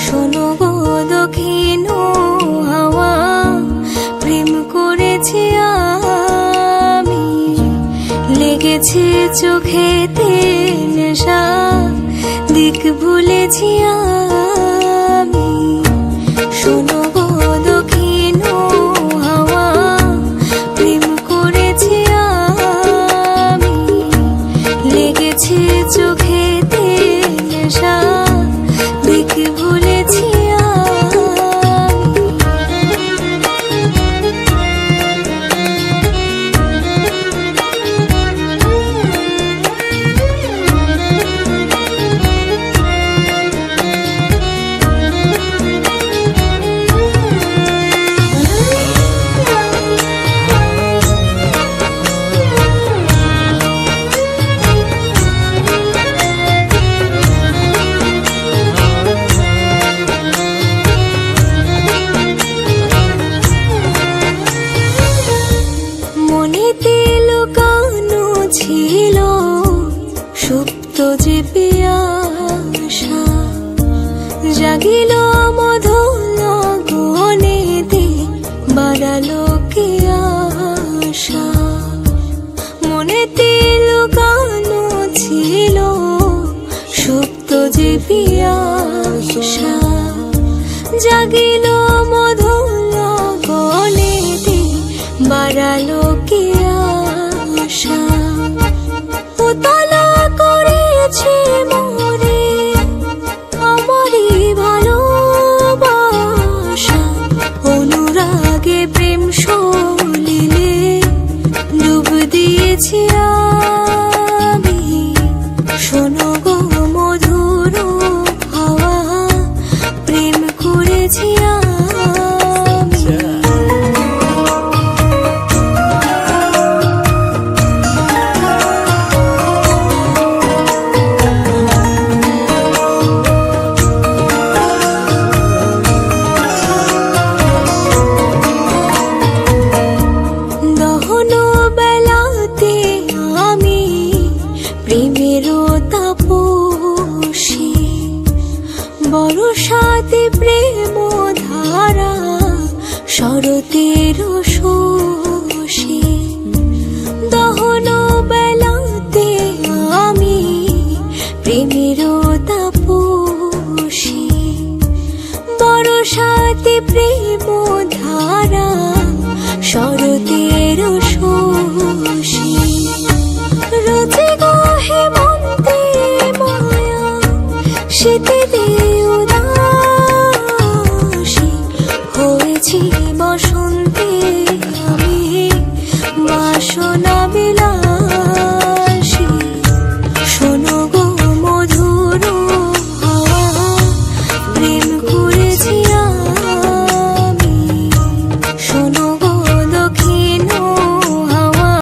শোনো গো দক্ষিণ হাওয়া, প্রেম করেছি আমি, লেগেছে চোখেতে নেশা, দিক ভুলেছি আমি। শোনো গো দক্ষিণ হাওয়া, প্রেম করেছি আমি, লেগেছে চোখেতে নেশা, দিক ভুলেছি ছিল সুপ্ত যে পিয়াসা, জাগিল মধুর গনেতে, বাড়ালো কি আশা। মনেতে লুকানো ছিল সুপ্ত যে পিয়াসা, জাগিল মধুর গনেতে, বাড়ালো কি আশা। উতলা করেছে মোরে আমারই ভালোবাসা, অনুরাগে প্রেম সলিলে ডুব দিয়েছি আমি। শোনো গো মধুর হাওয়া, প্রেম করেছি প্রেমেরও তাপসী, বরষাতে প্রেম ধারা, শরতের শোষী। দহন বেলাতে আমি প্রেমেরও তাপসী, বরষাতে প্রেম ধারা, শরতের